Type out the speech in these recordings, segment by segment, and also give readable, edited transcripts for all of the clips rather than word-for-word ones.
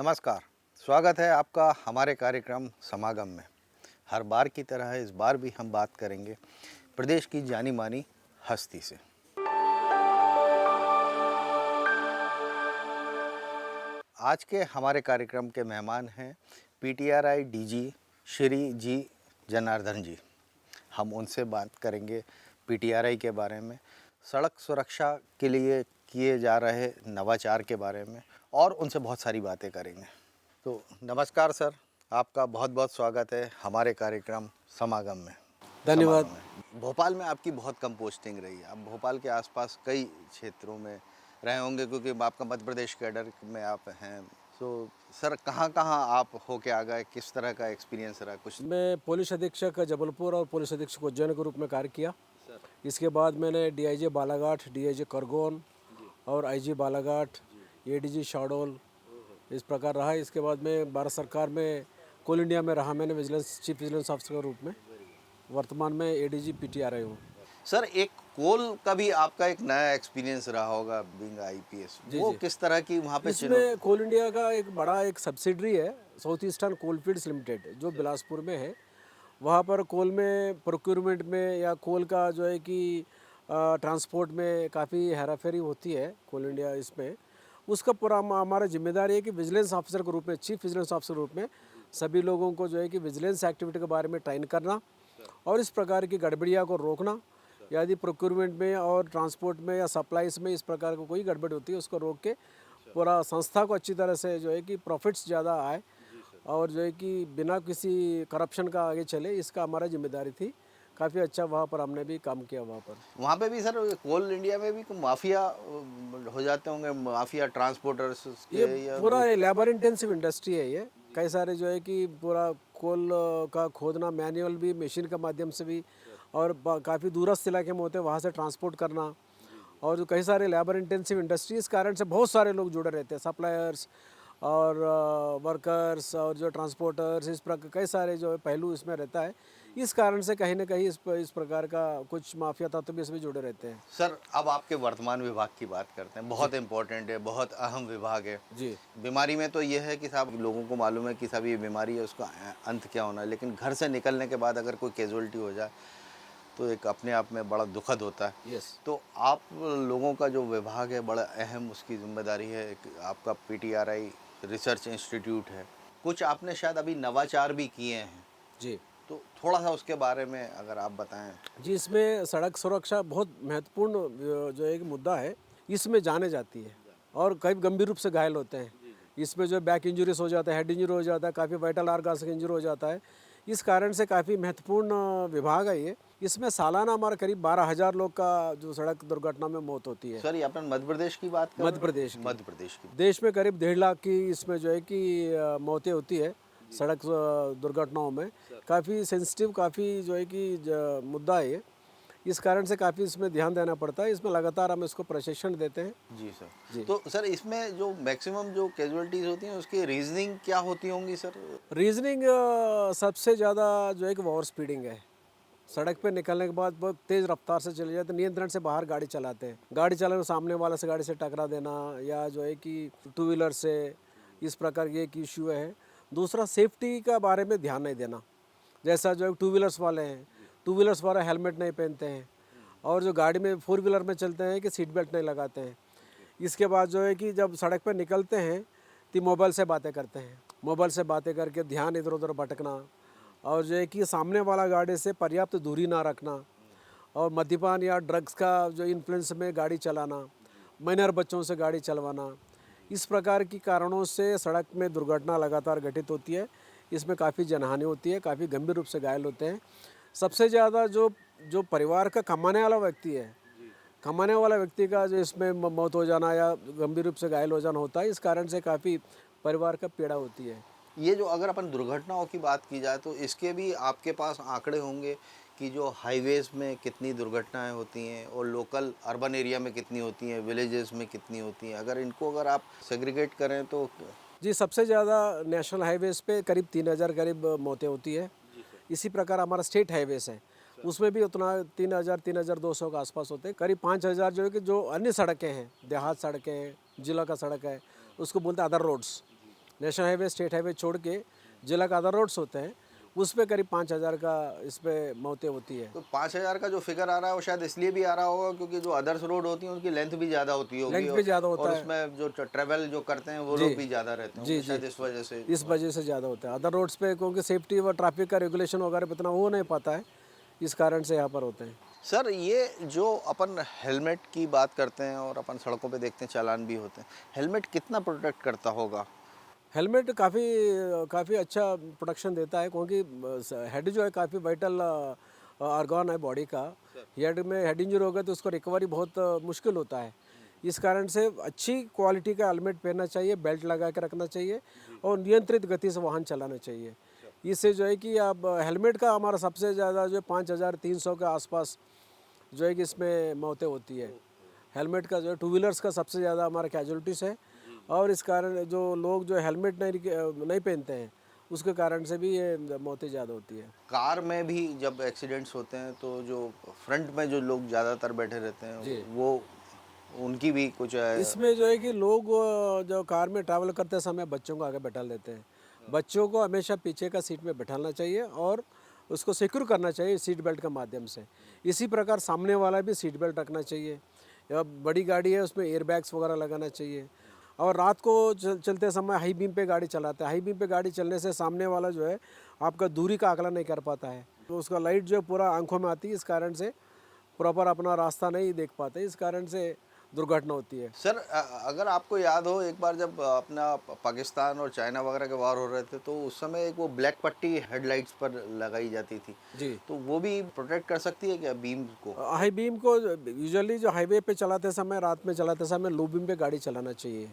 नमस्कार। स्वागत है आपका हमारे कार्यक्रम समागम में। हर बार की तरह इस बार भी हम बात करेंगे प्रदेश की जानी मानी हस्ती से। आज के हमारे कार्यक्रम के मेहमान हैं पीटीआरआई डीजी श्री जी जनार्दन जी। हम उनसे बात करेंगे पीटीआरआई के बारे में, सड़क सुरक्षा के लिए किए जा रहे नवाचार के बारे में और उनसे बहुत सारी बातें करेंगे। तो नमस्कार सर, आपका बहुत बहुत स्वागत है हमारे कार्यक्रम समागम में। धन्यवाद। भोपाल में आपकी बहुत कम पोस्टिंग रही है। आप भोपाल के आसपास कई क्षेत्रों में रहे होंगे क्योंकि आपका मध्य प्रदेश कैडर में आप हैं। तो सर कहाँ कहाँ आप होके आ गए, किस तरह का एक्सपीरियंस रहा कुछ? मैं पुलिस अधीक्षक जबलपुर और पुलिस अधीक्षक उज्जैन के रूप में कार्य किया। इसके बाद मैंने डीआईजी बालाघाट, डीआईजी खरगोन और आईजी बालाघाट, एडीजी शाहडोल इस प्रकार रहा। इसके बाद मैं भारत सरकार में कोल इंडिया में रहा। मैंने विजिलेंस चीफ विजिलेंस ऑफिसर के रूप में। वर्तमान में एडीजी पीटीआरआई हूँ। सर एक कोल का भी आपका एक नया एक्सपीरियंस रहा होगा बीइंग आईपीएस। वो जी। किस तरह की वहाँ पे इसमें कोल इंडिया का एक बड़ा एक सब्सिडरी है साउथ ईस्टर्न कोलफील्ड्स लिमिटेड जो बिलासपुर में है। वहाँ पर कोल में प्रोक्योरमेंट में या कोल का जो है कि ट्रांसपोर्ट में काफ़ी हेराफेरी होती है कोल इंडिया इसमें। उसका पूरा हमारा जिम्मेदारी है कि विजिलेंस ऑफिसर के रूप में, चीफ विजिलेंस ऑफिसर के रूप में सभी लोगों को जो है कि विजिलेंस एक्टिविटी के बारे में ट्रेन करना और इस प्रकार की गड़बड़ियाँ को रोकना। यदि प्रोक्योरमेंट में और ट्रांसपोर्ट में या सप्लाईज में इस प्रकार को कोई गड़बड़ होती है उसको रोक के पूरा संस्था को अच्छी तरह से जो है कि प्रॉफिट्स ज़्यादा आए और जो है कि बिना किसी करप्शन का आगे चले, इसका हमारा जिम्मेदारी थी। काफ़ी अच्छा वहाँ पर हमने भी काम किया। वहाँ पे भी सर कोल इंडिया में भी माफिया हो जाते होंगे, माफिया ट्रांसपोर्टर्स के ये पूरा लेबर इंटेंसिव इंडस्ट्री है। ये कई सारे जो है कि पूरा कोल का खोदना मैनुअल भी, मशीन के माध्यम से भी और काफ़ी दूरस्थ इलाके में होते हैं वहाँ से ट्रांसपोर्ट करना और जो कई सारे लेबर इंटेंसिव इंडस्ट्री, इस कारण से बहुत सारे लोग जुड़े रहते हैं, सप्लायर्स और वर्कर्स और जो ट्रांसपोर्टर्स, इस प्रकार कई सारे जो पहलू इसमें रहता है। इस कारण से कहीं ना कहीं इस प्रकार का कुछ माफिया तत्व भी इसमें जुड़े रहते हैं। सर अब आपके वर्तमान विभाग की बात करते हैं। बहुत इंपॉर्टेंट है, बहुत अहम विभाग है जी। बीमारी में। तो ये है कि साहब लोगों को मालूम है कि साहब ये बीमारी है, उसका अंत क्या होना है, लेकिन घर से निकलने के बाद अगर कोई कैजुअलिटी हो जाए तो एक अपने आप में बड़ा दुखद होता है। यस। तो आप लोगों का जो विभाग है बड़ा अहम, उसकी जिम्मेदारी है। आपका पीटीआरआई रिसर्च इंस्टीट्यूट है, कुछ आपने शायद अभी नवाचार भी किए हैं। जी। तो थोड़ा सा उसके बारे में अगर आप बताएं। जी, इसमें सड़क सुरक्षा बहुत महत्वपूर्ण जो एक मुद्दा है। इसमें जाने जाती है और कई गंभीर रूप से घायल होते हैं। इसमें जो बैक इंजरीज हो जाता है, हेड इंजरी हो जाता है, काफ़ी वाइटल ऑर्गन्स का इंजरी हो जाता है। इस कारण से काफ़ी महत्वपूर्ण विभाग है ये। इसमें सालाना हमारा करीब 12,000 लोग का जो सड़क दुर्घटना में मौत होती है। सर ये अपन मध्य प्रदेश की बात कर रहे हैं? मध्य प्रदेश की। की देश में करीब 1.5 लाख की इसमें जो है कि मौतें होती है सड़क दुर्घटनाओं में। काफ़ी सेंसिटिव, काफ़ी जो है कि मुद्दा है ये। इस कारण से काफ़ी इसमें ध्यान देना पड़ता है। इसमें लगातार हम इसको प्रशिक्षण देते हैं। जी सर। जी। तो सर इसमें जो मैक्सिमम जो कैजुअलिटीज़ होती हैं उसकी रीजनिंग क्या होती होंगी सर? रीजनिंग सबसे ज़्यादा जो है कि ओवर स्पीडिंग है। सड़क पे निकलने के बाद बहुत तेज़ रफ्तार से चले जाते, नियंत्रण से बाहर गाड़ी चलाते हैं। गाड़ी चलाने सामने वाले से गाड़ी से टकरा देना या जो है कि टू व्हीलर से, इस प्रकार की एक इश्यू है। दूसरा सेफ्टी का बारे में ध्यान नहीं देना। जैसा जो टू व्हीलर्स वाले हैं, टू व्हीलर्स वाले हेलमेट नहीं पहनते हैं और जो गाड़ी में फोर व्हीलर में चलते हैं कि सीट बेल्ट नहीं लगाते हैं। इसके बाद जो है कि जब सड़क पर निकलते हैं तो मोबाइल से बातें करते हैं। मोबाइल से बातें करके ध्यान इधर उधर भटकना और जो है कि सामने वाला गाड़ी से पर्याप्त दूरी ना रखना और मद्यपान या ड्रग्स का जो इन्फ्लुएंस में गाड़ी चलाना, माइनर बच्चों से गाड़ी चलवाना, इस प्रकार की कारणों से सड़क में दुर्घटना लगातार घटित होती है। इसमें काफ़ी जनहानि होती है, काफ़ी गंभीर रूप से घायल होते हैं। सबसे ज़्यादा जो परिवार का कमाने वाला व्यक्ति है, कमाने वाला व्यक्ति का जो इसमें मौत हो जाना या गंभीर रूप से घायल हो जाना होता है। इस कारण से काफ़ी परिवार का पीड़ा होती है। ये जो अगर अपन दुर्घटनाओं की बात की जाए तो इसके भी आपके पास आंकड़े होंगे कि जो हाईवेज़ में कितनी दुर्घटनाएं होती हैं और लोकल अर्बन एरिया में कितनी होती हैं, विलेजेस में कितनी होती हैं, अगर आप सेग्रीगेट करें तो? जी, सबसे ज़्यादा नेशनल हाईवेज़ पे करीब 3,000 करीब मौतें होती है। इसी प्रकार हमारा स्टेट हाईवेज़ है, उसमें भी उतना 3,000 3,200 के आसपास होते हैं। करीब 5,000 जो है कि जो अन्य सड़कें हैं, देहात सड़कें हैं, जिला का सड़क है, उसको बोलते हैं other roads. National highway state highway छोड़ के जिला का अदर रोड्स होते हैं उस पे करीब 5,000 का इस पे मौतें होती है। तो 5,000 का जो फिगर आ रहा है वो शायद इसलिए भी आ रहा होगा क्योंकि जो अदर्स रोड होती हैं उनकी लेंथ भी ज़्यादा होती होगी, लेंथ भी ज़्यादा होता और है। उसमें जो ट्रेवल जो करते हैं वो जी लोग भी ज़्यादा रहते जी होंगे, जी, शायद इस वजह से। इस वजह से ज़्यादा होता है अदर रोड्स पे, क्योंकि सेफ्टी व ट्रैफिक का रेगुलेशन वगैरह इतना हो नहीं पाता है, इस कारण से यहाँ पर होते हैं। सर, ये जो अपन हेलमेट की बात करते हैं और अपन सड़कों पे देखते हैं चालान भी होते हैं, हेलमेट कितना प्रोटेक्ट करता होगा? हेलमेट काफ़ी काफ़ी अच्छा प्रोटेक्शन देता है, क्योंकि हेड जो है काफ़ी वाइटल ऑर्गन है बॉडी का। हेड में हेड इंजरी हो गया तो उसको रिकवरी बहुत मुश्किल होता है। इस कारण से अच्छी क्वालिटी का हेलमेट पहनना चाहिए, बेल्ट लगा के रखना चाहिए और नियंत्रित गति से वाहन चलाना चाहिए। इससे जो है कि अब हेलमेट का हमारा सबसे ज़्यादा जो 5,300 के आसपास जो है कि इसमें मौतें होती है। हेलमेट का जो है टू व्हीलर्स का सबसे ज़्यादा हमारा कैजुअलिटीज़ है, और इस कारण जो लोग जो हेलमेट नहीं पहनते हैं उसके कारण से भी ये मौतें ज़्यादा होती है। कार में भी जब एक्सीडेंट्स होते हैं तो जो फ्रंट में जो लोग ज़्यादातर बैठे रहते जी। हैं वो उनकी भी कुछ इसमें जो है कि लोग जो कार में ट्रैवल करते समय बच्चों को आगे बैठा लेते हैं। बच्चों को हमेशा पीछे का सीट में बैठाना चाहिए और उसको सिक्योर करना चाहिए सीट बेल्ट के माध्यम से। इसी प्रकार सामने वाला भी सीट बेल्ट रखना चाहिए। या बड़ी गाड़ी है उसमें एयर बैग्स वगैरह लगाना चाहिए। और रात को चलते समय हाई बीम पे गाड़ी चलाते हैं। हाई बीम पे गाड़ी चलने से सामने वाला जो है आपका दूरी का आकलन नहीं कर पाता है, तो उसका लाइट जो है पूरा आंखों में आती है, इस कारण से प्रॉपर अपना रास्ता नहीं देख पाते, इस कारण से दुर्घटना होती है। सर, अगर आपको याद हो एक बार जब अपना पाकिस्तान और चाइना वगैरह के वार हो रहे थे तो उस समय एक वो ब्लैक पट्टी हेडलाइट्स पर लगाई जाती थी, जी। तो वो भी प्रोटेक्ट कर सकती है क्या बीम को? हाई बीम को यूजुअली जो हाईवे पे चलाते समय, रात में चलाते समय लो बीम पे गाड़ी चलाना चाहिए।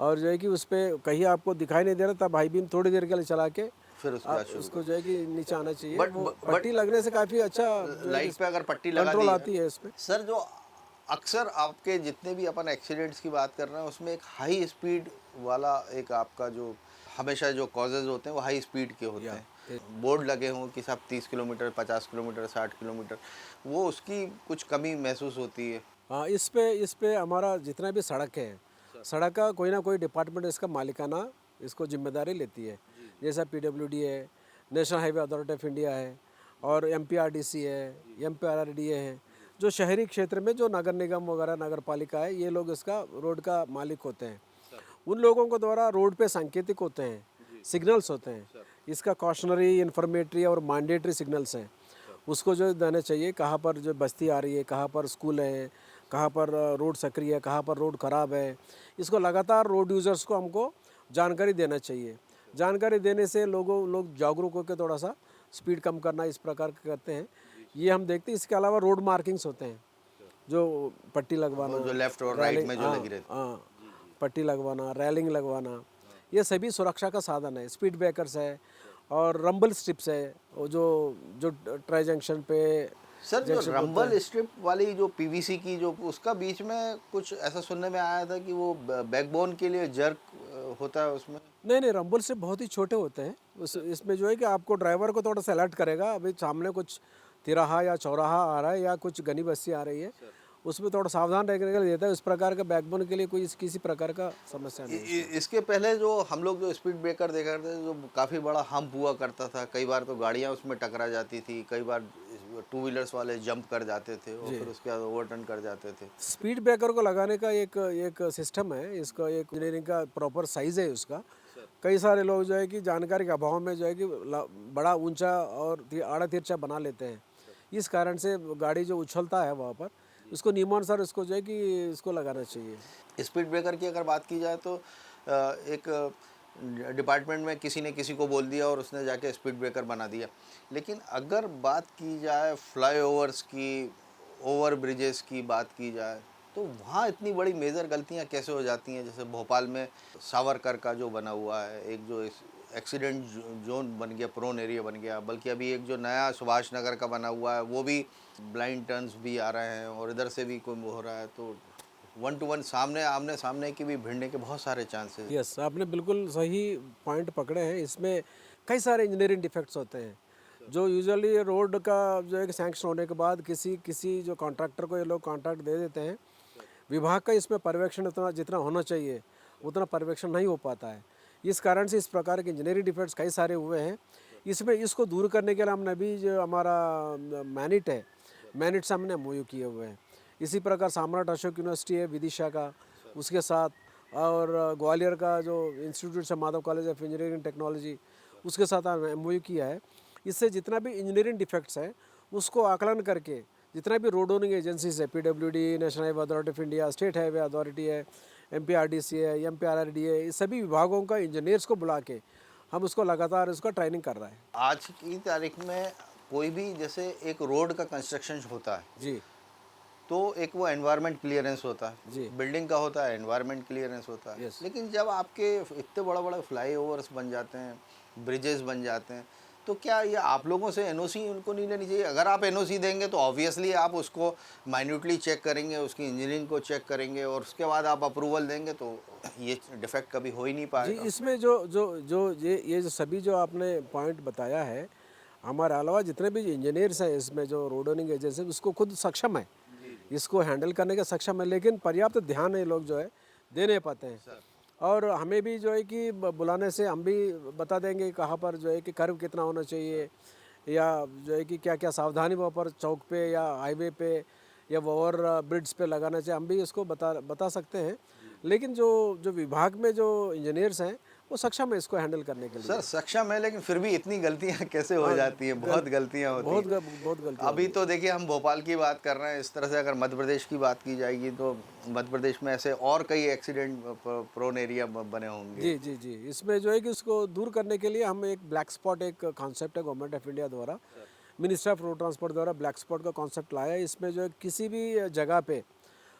और जो है कि उस पर कहीं आपको दिखाई नहीं दे रहा तब हाई बीम थोड़ी देर के लिए चला के फिर उसके बाद शुरू उसको जो है कि नीचे आना चाहिए। बट वो बट पट्टी लगने से काफ़ी अच्छा लाइट पे अगर पट्टी लगा कंट्रोल दी आती है इसमें। सर, जो अक्सर आपके जितने भी अपन एक्सीडेंट्स की बात कर रहे हैं उसमें एक हाई स्पीड वाला एक आपका जो हमेशा जो कॉजेज होते हैं वो हाई स्पीड के होते हैं। बोर्ड लगे हों कि साहब 30 किलोमीटर, 50 किलोमीटर, 60 किलोमीटर, वो उसकी कुछ कमी महसूस होती है। हाँ, इस पे हमारा जितना भी सड़क है, सड़क का कोई ना कोई डिपार्टमेंट इसका मालिकाना इसको जिम्मेदारी लेती है। जैसा पीडब्ल्यूडी है, national highway authority of India है, और एमपीआरडीसी है, एमपीआरडीए है। जो शहरी क्षेत्र में जो नगर निगम वगैरह नगर पालिका है, ये लोग इसका रोड का मालिक होते हैं। उन लोगों को द्वारा रोड पे सांकेतिक होते हैं, सिग्नल्स होते हैं। इसका कॉशनरी, इन्फॉर्मेटरी और मैंडेटरी सिग्नल्स हैं। उसको जो देना चाहिए, कहाँ पर जो बस्ती आ रही है, कहाँ पर स्कूल है, कहाँ पर रोड सक्रिय है, कहाँ पर रोड ख़राब है। इसको लगातार रोड यूज़र्स को हमको जानकारी देना चाहिए। जानकारी देने से लोग जागरूक होकर थोड़ा सा स्पीड कम करना इस प्रकार के करते हैं। ये हम देखते हैं। इसके अलावा रोड मार्किंग्स होते हैं, जो पट्टी लगवाना, वो जो लेफ्ट और राइट में जो हाँ, लगी रहती हाँ, पट्टी लगवाना, रेलिंग लगवाना, ये सभी सुरक्षा का साधन है। स्पीड ब्रेकर्स है और रंबल स्ट्रिप्स है, वो जो जो ट्राई जंक्शन पे सर, जो जंक्शन होता रंबल है। स्ट्रिप वाली जो पीवीसी की जो उसका बीच में कुछ ऐसा सुनने में आया था कि वो बैकबोन के लिए जर्क होता है उसमें। नहीं, रंबल स्ट्रिप बहुत ही छोटे होते हैं। इसमें जो है कि आपको ड्राइवर को थोड़ा सा अलर्ट करेगा, अभी सामने कुछ तिराहा या चौराहा आ रहा है या कुछ घनी बस्ती आ रही है, उसमें थोड़ा सावधान रहने के लिए देता है। उस प्रकार का बैकबोन के लिए कोई किसी प्रकार का समस्या नहीं है। इसके पहले जो हम लोग जो स्पीड ब्रेकर देखा करते थे जो काफ़ी बड़ा हम्प हुआ करता था, कई बार तो गाड़ियाँ उसमें टकरा जाती थी, कई बार टू व्हीलर्स वाले जंप कर जाते थे और फिर उसके बाद ओवरटर्न कर जाते थे। स्पीड ब्रेकर को लगाने का एक सिस्टम है, इसका एक इंजीनियरिंग का प्रॉपर साइज़ है उसका। कई सारे लोग जो है कि जानकारी के अभाव में जो है कि बड़ा ऊंचा और आड़ा तिरछा बना लेते हैं। इस कारण से गाड़ी जो उछलता है वहाँ पर, उसको नियमानुसार उसको जो है कि इसको लगाना चाहिए। स्पीड ब्रेकर की अगर बात की जाए तो एक डिपार्टमेंट में किसी ने किसी को बोल दिया और उसने जाके स्पीड ब्रेकर बना दिया। लेकिन अगर बात की जाए फ्लाईओवर्स की, ओवर ब्रिजेस की बात की जाए तो वहाँ इतनी बड़ी मेजर गलतियाँ कैसे हो जाती हैं? जैसे भोपाल में सावरकर का जो बना हुआ है, एक जो एक्सीडेंट जोन बन गया, प्रोन एरिया बन गया, बल्कि अभी एक जो नया सुभाष नगर का बना हुआ है वो भी ब्लाइंड टर्न्स भी आ रहे हैं और इधर से भी कोई हो रहा है, तो 1 to 1 सामने आमने सामने की भी भिड़ने के बहुत सारे चांसेस। यस, आपने बिल्कुल सही पॉइंट पकड़े हैं। इसमें कई सारे इंजीनियरिंग डिफेक्ट्स होते हैं, जो यूजुअली रोड का जो है कि सैंक्शन होने के बाद किसी जो कॉन्ट्रैक्टर को ये लोग कॉन्ट्रैक्ट दे देते हैं। विभाग का इसमें पर्यवेक्षण उतना जितना होना चाहिए उतना पर्यवेक्षण नहीं हो पाता है। इस कारण से इस प्रकार के इंजीनियरिंग डिफेक्ट्स कई सारे हुए हैं। इसमें इसको दूर करने के लिए हमने अभी जो हमारा मैनिट है, मैनिट से हमने MOU किए हुए हैं। इसी प्रकार सम्राट अशोक यूनिवर्सिटी है विदिशा का, उसके साथ और ग्वालियर का जो इंस्टीट्यूट है Madhav college of engineering technology, उसके साथ MOU किया है। इससे जितना भी इंजीनियरिंग डिफेक्ट्स है उसको आकलन करके जितना भी रोड ओनिंग एजेंसीज है, PWD, national highway authority of India, state highway authority है, MPRDC है, MPRRD है, इस सभी विभागों का इंजीनियर्स को बुला के हम उसको लगातार उसका ट्रेनिंग कर रहा है। आज की तारीख में कोई भी जैसे एक रोड का कंस्ट्रक्शन होता है जी तो एक वो एनवायरनमेंट क्लियरेंस होता है, जी बिल्डिंग का होता है, एनवायरनमेंट क्लियरेंस होता है। Yes. लेकिन जब आपके इतने बड़ा बड़ा फ्लाईओवर्स बन जाते हैं, ब्रिजेस बन जाते हैं, तो क्या ये आप लोगों से NOC उनको नहीं लेनी चाहिए? अगर आप NOC देंगे तो ऑब्वियसली आप उसको माइन्यूटली चेक करेंगे, उसकी इंजीनियरिंग को चेक करेंगे और उसके बाद आप अप्रूवल देंगे, तो ये डिफेक्ट कभी हो ही नहीं जी, पाएगा। इसमें जो ये जो सभी जो आपने पॉइंट बताया है, हमारे अलावा जितने भी इंजीनियर्स हैं इसमें जो रोड ओनिंग एजेंसी उसको खुद सक्षम है, इसको हैंडल करने का सक्षम है, लेकिन पर्याप्त ध्यान ये लोग जो है दे नहीं पाते हैं। और हमें भी जो है कि बुलाने से हम भी बता देंगे कहाँ पर जो है कि कर्व कितना होना चाहिए, या जो है कि क्या क्या सावधानी वहाँ पर चौक पे या हाईवे पे या ओवर ब्रिड्ज पे लगाना चाहिए, हम भी इसको बता सकते हैं। लेकिन जो विभाग में जो इंजीनियर्स हैं वो सक्षम है इसको हैंडल करने के लिए। सर सक्षम है, लेकिन फिर भी इतनी गलतियां कैसे हो जाती हैं? बहुत गलतियां होती हैं। बहुत गलती। अभी तो देखिए हम भोपाल की बात कर रहे हैं, इस तरह से अगर मध्य प्रदेश की बात की जाएगी तो मध्य प्रदेश में ऐसे और कई एक्सीडेंट प्रोन एरिया बने होंगे। जी जी जी, इसमें जो है कि उसको दूर करने के लिए हम एक ब्लैक स्पॉट, एक कॉन्सेप्ट है गवर्नमेंट ऑफ इंडिया द्वारा, मिनिस्ट्री ऑफ रोड ट्रांसपोर्ट द्वारा ब्लैक स्पॉट का कॉन्सेप्ट लाया है। इसमें जो है किसी भी जगह पे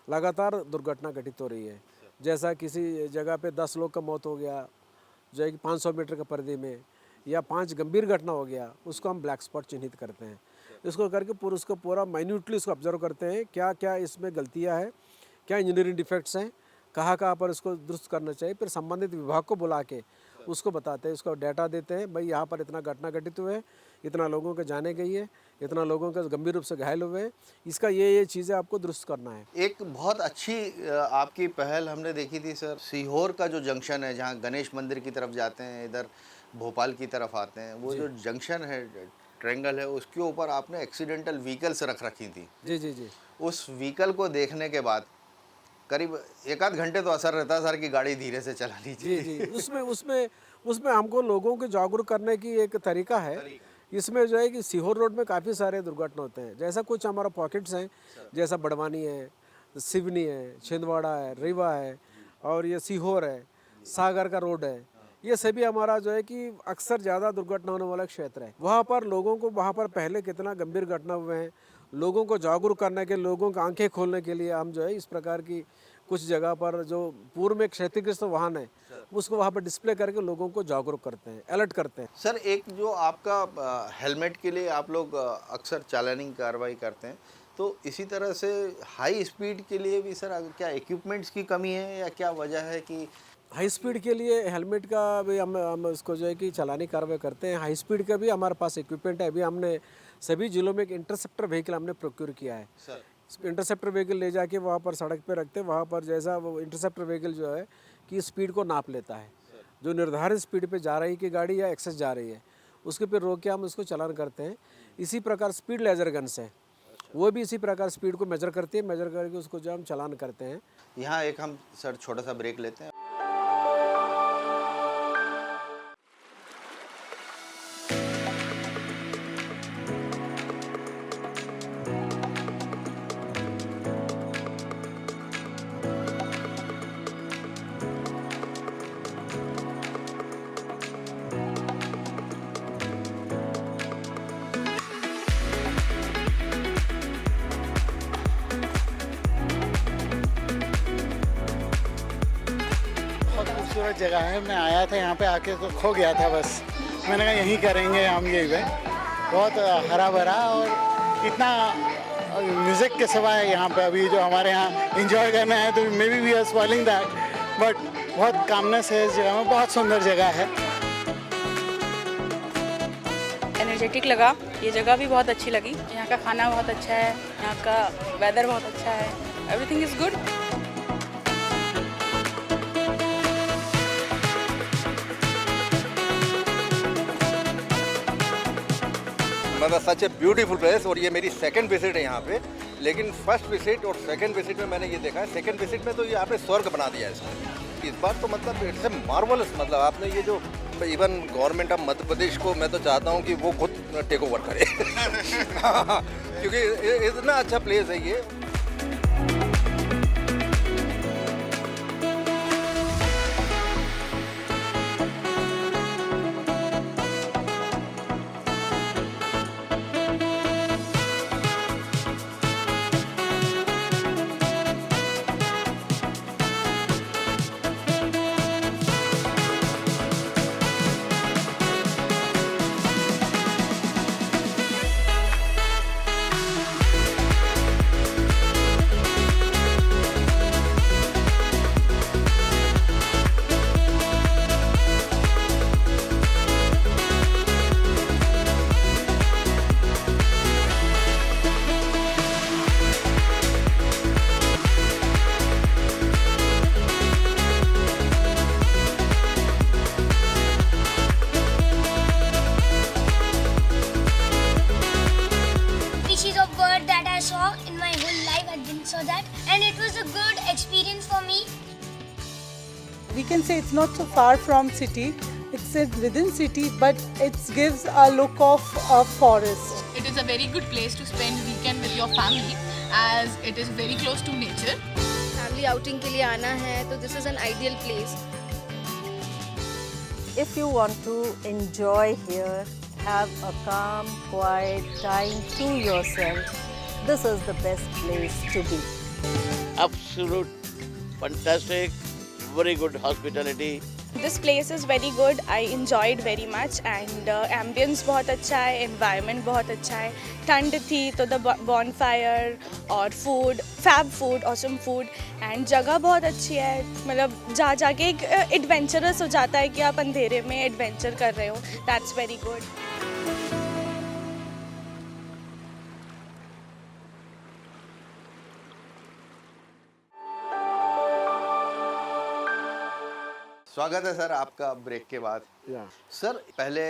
लगातार दुर्घटना घटित हो रही है, जैसा किसी जगह पे 10 लोग का मौत हो गया जो है कि 500 मीटर के परिधि में, या 5 गंभीर घटना हो गया, उसको हम ब्लैक स्पॉट चिन्हित करते हैं। इसको करके उसको पूरा माइन्यूटली उसको ऑब्जर्व करते हैं, क्या क्या इसमें गलतियां हैं, क्या इंजीनियरिंग डिफेक्ट्स हैं, कहाँ कहाँ पर इसको दुरुस्त करना चाहिए। फिर संबंधित विभाग को बुला के उसको बताते हैं, उसको डाटा देते हैं, भाई यहाँ पर इतना घटना घटित हुए हैं, इतना लोगों के जाने गई है, इतना लोगों के गंभीर रूप से घायल हुए हैं, इसका ये चीज़ें आपको दुरुस्त करना है। एक बहुत अच्छी आपकी पहल हमने देखी थी सर, सीहोर का जो जंक्शन है जहाँ गणेश मंदिर की तरफ जाते हैं, इधर भोपाल की तरफ आते हैं, वो जो जंक्शन है ट्रेंगल है, उसके ऊपर आपने एक्सीडेंटल व्हीकल्स रख रखी थी। जी जी जी, उस व्हीकल को देखने के बाद करीब 1 आध घंटे तो असर रहता है सर कि गाड़ी धीरे से चला लीजिए। जी जी, उसमें हमको लोगों को जागरूक करने की एक तरीका है। इसमें जो है कि सीहोर रोड में काफ़ी सारे दुर्घटना होते हैं, जैसा कुछ हमारा पॉकेट्स हैं, जैसा बड़वानी है, सिवनी है, छिंदवाड़ा है, रीवा है, और ये सीहोर है, सागर का रोड है, ये सभी हमारा जो है कि अक्सर ज़्यादा दुर्घटना होने वाला क्षेत्र है। वहाँ पर लोगों को, वहाँ पर पहले कितना गंभीर घटना हुए हैं, लोगों को जागरूक करने के, लोगों की आंखें खोलने के लिए हम जो है इस प्रकार की कुछ जगह पर जो पूर्व में क्षतिग्रस्त वाहन है उसको वहाँ पर डिस्प्ले करके लोगों को जागरूक करते हैं, अलर्ट करते हैं। सर एक जो आपका हेलमेट के लिए आप लोग अक्सर चालानी कार्रवाई करते हैं, तो इसी तरह से हाई स्पीड के लिए भी सर क्या इक्विपमेंट्स की कमी है या क्या वजह है कि हाई स्पीड के लिए हेलमेट का भी हम उसको जो है कि चालानी कार्रवाई करते हैं। हाई स्पीड का भी हमारे पास इक्विपमेंट है। अभी हमने सभी जिलों में एक इंटरसेप्टर व्हीकल हमने प्रोक्योर किया है। सर इंटरसेप्टर व्हीकल ले जाके वहाँ पर सड़क पे रखते हैं, वहाँ पर जैसा वो इंटरसेप्टर व्हीकल जो है कि स्पीड को नाप लेता है, जो निर्धारित स्पीड पे जा रही की गाड़ी या एक्सेस जा रही है उसके पे रोक के हम उसको चालान करते हैं। इसी प्रकार स्पीड लेजर गन्स है, वो भी इसी प्रकार स्पीड को मेजर करती है, मेजर करके उसको जो हम चालान करते हैं। यहाँ एक हम सर छोटा सा ब्रेक लेते हैं। खूबसूरत जगह है। मैं आया था यहाँ पे, आके तो खो गया था बस। मैंने कहा यहीं करेंगे हम ये इवेंट। बहुत हरा भरा और इतना म्यूज़िक के सिवाय यहाँ पे अभी जो हमारे यहाँ इंजॉय करना है, तो maybe we are spoiling that, but बहुत कामनेस है इस जगह में। बहुत सुंदर जगह है, एनर्जेटिक लगा। ये जगह भी बहुत अच्छी लगी। यहाँ का खाना बहुत अच्छा है, यहाँ का वेदर बहुत अच्छा है, एवरीथिंग इज़ गुड। मतलब सच ए ब्यूटीफुल प्लेस। और ये मेरी सेकंड विजिट है यहाँ पे, लेकिन फर्स्ट विजिट और सेकंड विजिट में मैंने ये देखा है, सेकंड विजिट में तो ये आपने स्वर्ग बना दिया है इसको। इस बार तो मतलब इट्स ए मार्वलस, मतलब आपने ये जो even government of Madhya Pradesh को मैं तो चाहता हूँ कि वो खुद टेक ओवर करे क्योंकि इतना अच्छा प्लेस है ये। Species of bird that I saw in my whole life. I didn't saw that, and it was a good experience for me. We can say it's not so far from city. It's within city, but it gives a look of a forest. It is a very good place to spend weekend with your family as it is very close to nature. Family outing के लिए आना है तो this is an ideal place. If you want to enjoy here, have a calm, quiet time to yourself, this is the best place to be. Absolute fantastic, very good hospitality. This place is very good. I enjoyed very much and ambience बहुत अच्छा है, environment बहुत अच्छा है. ठंड थी तो the bonfire और food, fab food, awesome food and जगह बहुत अच्छी है. मतलब जा जाके एक adventurous हो जाता है कि आप अंधेरे में adventure कर रहे हो. That's very good. स्वागत है सर आपका ब्रेक के बाद। या सर पहले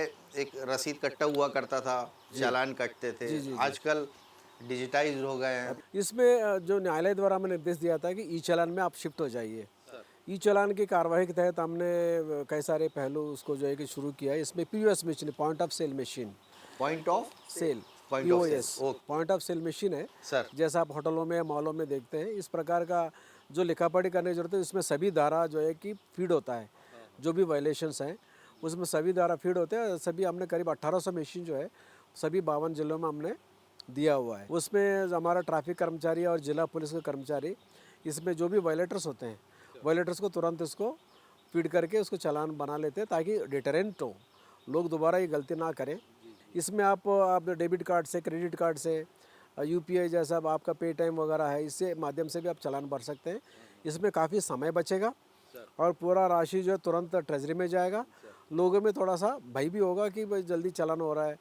एक रसीद कट्टा हुआ करता था, चालान कटते थे, आजकल डिजिटाइज हो गए हैं। इसमें जो न्यायालय द्वारा हमें निर्देश दिया था कि ई चालान में आप शिफ्ट हो जाइए। ई चालान की कार्रवाई के तहत हमने कई सारे पहलू उसको जो है कि शुरू किया है। इसमें POS machine, point of sale machine, point of sale Point of POS sale, okay. Point of sale machine है सर। जैसा आप होटलों में मॉलों में देखते हैं। इस प्रकार का जो लिखा पढ़ी करने की जरूरत है, इसमें सभी धारा जो है कि फीड होता है। जो भी वायलेशंस हैं उसमें सभी धारा फीड होते हैं। सभी हमने करीब 1800 मशीन जो है सभी 52 जिलों में हमने दिया हुआ है। उसमें हमारा ट्रैफिक कर्मचारी और जिला पुलिस के कर्मचारी इसमें जो भी वायलेटर्स होते हैं, वायलेटर्स को तुरंत इसको फीड करके उसको चालान बना लेते हैं ताकि डिटरेंट हो, लोग दोबारा ये गलती ना करें। इसमें आप डेबिट कार्ड से, क्रेडिट कार्ड से, UPI जैसा आपका पे टाइम वगैरह है, इससे माध्यम से भी आप चालान भर सकते हैं। इसमें काफ़ी समय बचेगा और पूरा राशि जो है तुरंत ट्रेजरी में जाएगा। लोगों में थोड़ा सा भय भी होगा कि भाई जल्दी चालान हो रहा है।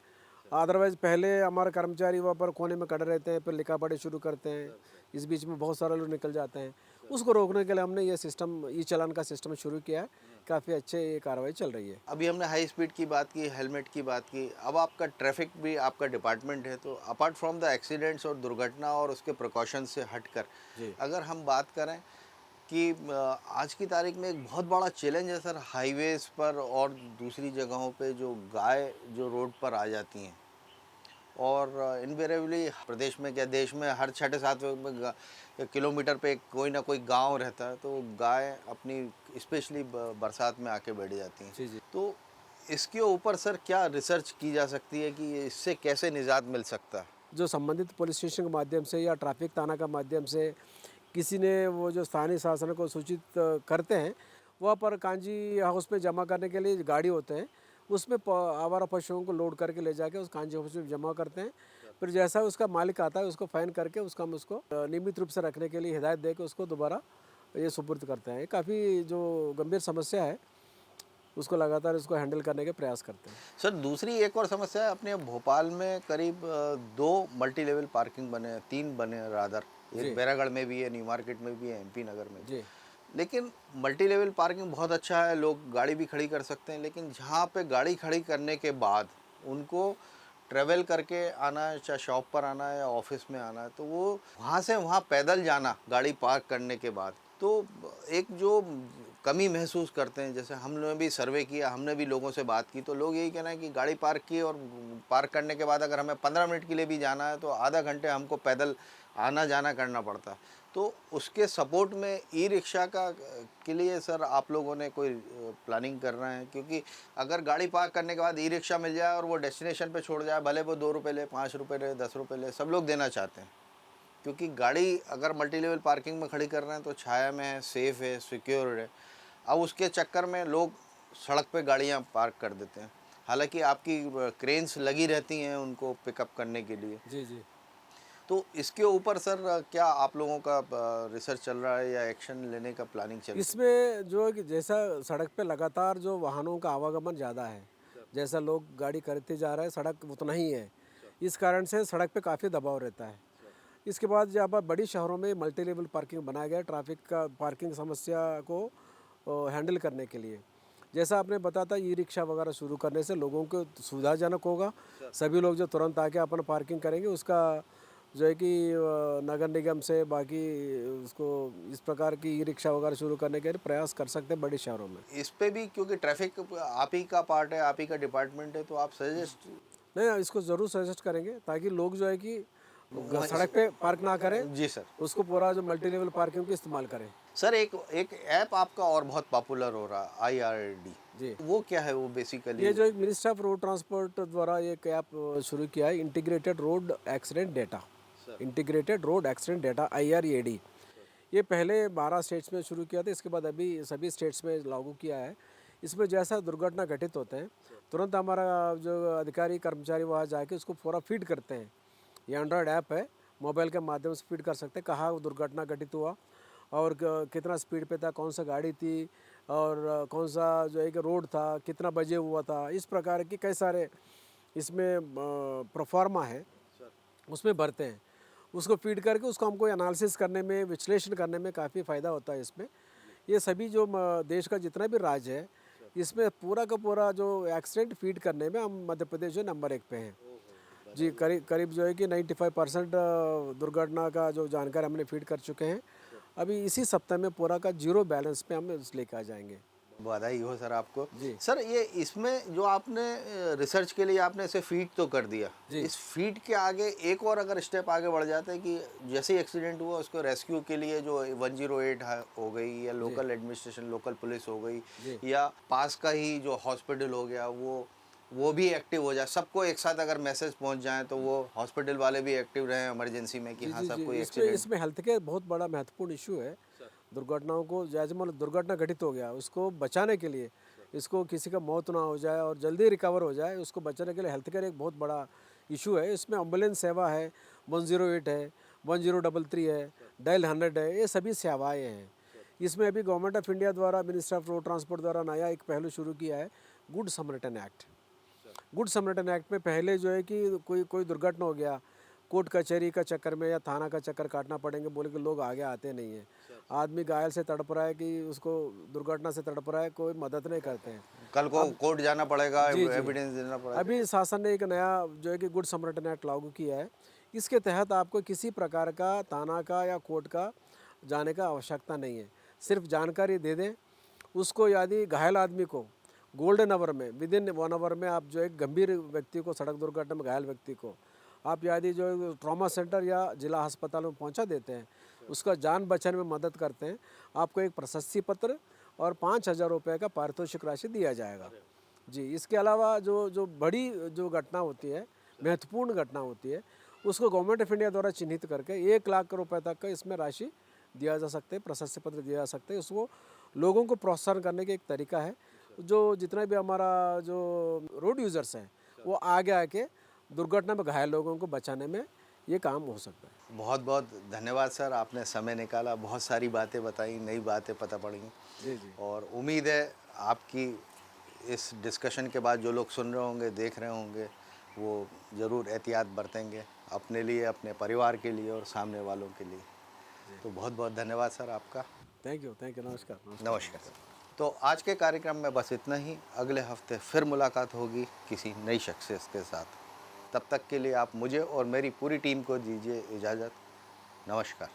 अदरवाइज़ पहले हमारे कर्मचारी वहाँ पर कोने में खड़े रहते हैं, फिर लिखा पढ़ी शुरू करते हैं, इस बीच में बहुत सारे लोग निकल जाते हैं। उसको रोकने के लिए हमने ये सिस्टम, ई चालान का सिस्टम शुरू किया है। काफ़ी अच्छे ये कार्रवाई चल रही है। अभी हमने हाई स्पीड की बात की, हेलमेट की बात की, अब आपका ट्रैफिक भी आपका डिपार्टमेंट है, तो अपार्ट फ्रॉम द एक्सीडेंट्स और दुर्घटना और उसके प्रिकॉशन से हटकर अगर हम बात करें कि आज की तारीख में एक बहुत बड़ा चैलेंज है सर, हाईवेज़ पर और दूसरी जगहों पे जो गाय जो रोड पर आ जाती हैं, और इनवेरेबली प्रदेश में क्या देश में हर 6-7 किलोमीटर पे कोई ना कोई गांव रहता है, तो गाय अपनी स्पेशली बरसात में आके बैठ जाती हैं। जी। तो इसके ऊपर सर क्या रिसर्च की जा सकती है कि इससे कैसे निजात मिल सकता है? जो संबंधित पुलिस स्टेशन के माध्यम से या ट्रैफिक थाना का माध्यम से किसी ने वो जो स्थानीय शासन को सूचित करते हैं, वहाँ पर कांजी हाउस में जमा करने के लिए गाड़ी होते हैं, उसमें आवारा पशुओं को लोड करके ले जाके उस कांजी हाउस में जमा करते हैं। फिर जैसा उसका मालिक आता है उसको फाइन करके उसका हम उसको नियमित रूप से रखने के लिए हिदायत दे के उसको दोबारा ये सुपुर्द करते हैं। काफ़ी जो गंभीर समस्या है उसको लगातार इसको हैंडल करने के प्रयास करते हैं। सर दूसरी एक और समस्या है, अपने भोपाल में करीब 2 मल्टी लेवल पार्किंग बने हैं, 3 बने हैं रादर, एक बैरागढ़ में भी है, न्यू मार्केट में भी है, MP नगर में भी। लेकिन मल्टी लेवल पार्किंग बहुत अच्छा है, लोग गाड़ी भी खड़ी कर सकते हैं, लेकिन जहाँ पे गाड़ी खड़ी करने के बाद उनको ट्रेवल करके आना है, चाहे शॉप पर आना है या ऑफिस में आना है, तो वो वहाँ से वहाँ पैदल जाना गाड़ी पार्क करने के बाद, तो एक जो कमी महसूस करते हैं। जैसे हमने भी सर्वे किया, हमने भी लोगों से बात की, तो लोग यही कहना है कि गाड़ी पार्क की और पार्क करने के बाद अगर हमें 15 मिनट के लिए भी जाना है तो आधा घंटे हमको पैदल आना जाना करना पड़ता है। तो उसके सपोर्ट में ई रिक्शा का के लिए सर आप लोगों ने कोई प्लानिंग कर रहे हैं? क्योंकि अगर गाड़ी पार्क करने के बाद ई रिक्शा मिल जाए और वो डेस्टिनेशन पे छोड़ जाए, भले वो 2 रुपये ले, 5 रुपये ले, 10 रुपये ले, सब लोग देना चाहते हैं। क्योंकि गाड़ी अगर मल्टी लेवल पार्किंग में खड़ी कर रहे हैं तो छाया में है, सेफ़ है, सिक्योर है। अब उसके चक्कर में लोग सड़क पे गाड़ियाँ पार्क कर देते हैं। हालांकि आपकी क्रेन्स लगी रहती हैं उनको पिकअप करने के लिए। जी जी। तो इसके ऊपर सर क्या आप लोगों का रिसर्च चल रहा है या एक्शन लेने का प्लानिंग चल रही है? इसमें जो है कि जैसा सड़क पे लगातार जो वाहनों का आवागमन ज़्यादा है, जैसा लोग गाड़ी करते जा रहे हैं, सड़क उतना ही है, इस कारण से सड़क पे काफ़ी दबाव रहता है। इसके बाद जब बड़ी शहरों में मल्टी लेवल पार्किंग बनाया गया ट्रैफिक का पार्किंग समस्या को हैंडल करने के लिए। जैसा आपने बताया था, ई रिक्शा वगैरह शुरू करने से लोगों को सुविधाजनक होगा। सभी लोग जो तुरंत आके अपन पार्किंग करेंगे, उसका जो है कि नगर निगम से बाकी उसको इस प्रकार की ई रिक्शा वगैरह शुरू करने के लिए प्रयास कर सकते हैं बड़ी शहरों में। इस पे भी क्योंकि ट्रैफिक आप ही का पार्ट है, आप ही का डिपार्टमेंट है, तो आप सजेस्ट नहीं, इसको ज़रूर सजेस्ट करेंगे ताकि लोग जो है कि सड़क पे पार्क ना करें। जी सर। उसको पूरा जो मल्टी लेवल पार्किंग का इस्तेमाल करें। सर एक ऐप आपका और बहुत पॉपुलर हो रहा है, IRD जी। वो क्या है? वो बेसिकली ये जो एक मिनिस्ट्री ऑफ रोड ट्रांसपोर्ट द्वारा एक ऐप शुरू किया है, integrated road accident data, integrated road accident data IRAD। ये पहले 12 स्टेट्स में शुरू किया था, इसके बाद अभी सभी स्टेट्स में लागू किया है। इसमें जैसा दुर्घटना घटित होते हैं, तुरंत हमारा जो अधिकारी कर्मचारी वहाँ जाके उसको पूरा फीड करते हैं। ये एंड्रॉयड ऐप है, मोबाइल के माध्यम से फीड कर सकते हैं कहाँ दुर्घटना घटित हुआ और कितना स्पीड पे था, कौन सा गाड़ी थी और कौन सा जो है कि रोड था, कितना बजे हुआ था। इस प्रकार की कई सारे इसमें प्रोफार्मा है, उसमें भरते हैं। उसको फीड करके उसको हमको एनालिसिस करने में, विश्लेषण करने में काफ़ी फ़ायदा होता है इसमें। ये सभी जो देश का जितना भी राज्य है, इसमें पूरा का पूरा जो एक्सीडेंट फीड करने में हम मध्य प्रदेश जो नंबर 1 पे हैं। जी, करीब जो है कि 95% दुर्घटना का जो जानकारी हमने फीड कर चुके हैं। अभी इसी सप्ताह में पूरा का 0 बैलेंस पे हम लेकर आ जाएंगे। बधाई हो सर आपको। जी सर, ये इसमें जो आपने रिसर्च के लिए आपने इसे फीड तो कर दिया, इस फीड के आगे एक और अगर स्टेप आगे बढ़ जाता है कि जैसे ही एक्सीडेंट हुआ उसको रेस्क्यू के लिए जो 108 हो गई या लोकल एडमिनिस्ट्रेशन, लोकल पुलिस हो गई या पास का ही जो हॉस्पिटल हो गया, वो भी एक्टिव हो जाए, सबको एक साथ अगर मैसेज पहुंच जाए तो वो हॉस्पिटल वाले भी एक्टिव रहें इमरजेंसी में कि हाँ सब कोई एक्सीडेंट। इसमें हेल्थ केयर बहुत बड़ा महत्वपूर्ण इशू है। दुर्घटनाओं को जैसे मान लो दुर्घटना घटित हो गया, उसको बचाने के लिए, इसको किसी का मौत ना हो जाए और जल्दी रिकवर हो जाए, उसको बचाने के लिए हेल्थ केयर एक बहुत बड़ा इशू है। इसमें एम्बुलेंस सेवा है, 108 है, 1033 है, डायल 100 है, ये सभी सेवाएँ हैं। इसमें अभी गवर्नमेंट ऑफ इंडिया द्वारा, मिनिस्ट्री ऑफ रोड ट्रांसपोर्ट द्वारा नया एक पहलू शुरू किया है, good Samaritan act. Good Samaritan act में पहले जो है कि कोई दुर्घटना हो गया, कोर्ट कचहरी का चक्कर में या थाना का चक्कर काटना पड़ेंगे बोले कि लोग आगे आते नहीं हैं। आदमी घायल से तड़प रहा है कि उसको दुर्घटना से तड़प रहा है, कोई मदद नहीं करते हैं। कल को कोर्ट जाना पड़ेगा, एविडेंस देना पड़ेगा। अभी शासन ने एक नया जो है कि गुड समरिटन एक्ट लागू किया है। इसके तहत आपको किसी प्रकार का थाना का या कोर्ट का जाने का आवश्यकता नहीं है। सिर्फ जानकारी दे दें उसको। यदि घायल आदमी को गोल्डन आवर में, विदिन 1 आवर में आप जो एक गंभीर व्यक्ति को, सड़क दुर्घटना में घायल व्यक्ति को आप यदि जो ट्रॉमा सेंटर या जिला अस्पताल में पहुंचा देते हैं, उसका जान बचाने में मदद करते हैं, आपको एक प्रशस्ति पत्र और 5000 रुपये का पारितोषिक राशि दिया जाएगा। जी, इसके अलावा जो बड़ी जो घटना होती है, महत्वपूर्ण घटना होती है, उसको गवर्नमेंट ऑफ इंडिया द्वारा चिन्हित करके 1 लाख रुपये तक का इसमें राशि दिया जा सकते हैं, प्रशस्ति पत्र दिया जा सकते हैं। उसको लोगों को प्रोत्साहन करने का एक तरीका है। जो जितना भी हमारा जो रोड यूज़र्स हैं, वो आगे आके दुर्घटना में घायल लोगों को बचाने में ये काम हो सकता है। बहुत बहुत धन्यवाद सर, आपने समय निकाला, बहुत सारी बातें बताई, नई बातें पता पड़ी। जी। और उम्मीद है आपकी इस डिस्कशन के बाद जो लोग सुन रहे होंगे, देख रहे होंगे, वो ज़रूर एहतियात बरतेंगे अपने लिए, अपने परिवार के लिए और सामने वालों के लिए। तो बहुत बहुत धन्यवाद सर आपका। Thank you. नमस्कार। नमस्कार सर। तो आज के कार्यक्रम में बस इतना ही। अगले हफ्ते फिर मुलाकात होगी किसी नई शख्सियत के साथ। तब तक के लिए आप मुझे और मेरी पूरी टीम को दीजिए इजाज़त। नमस्कार।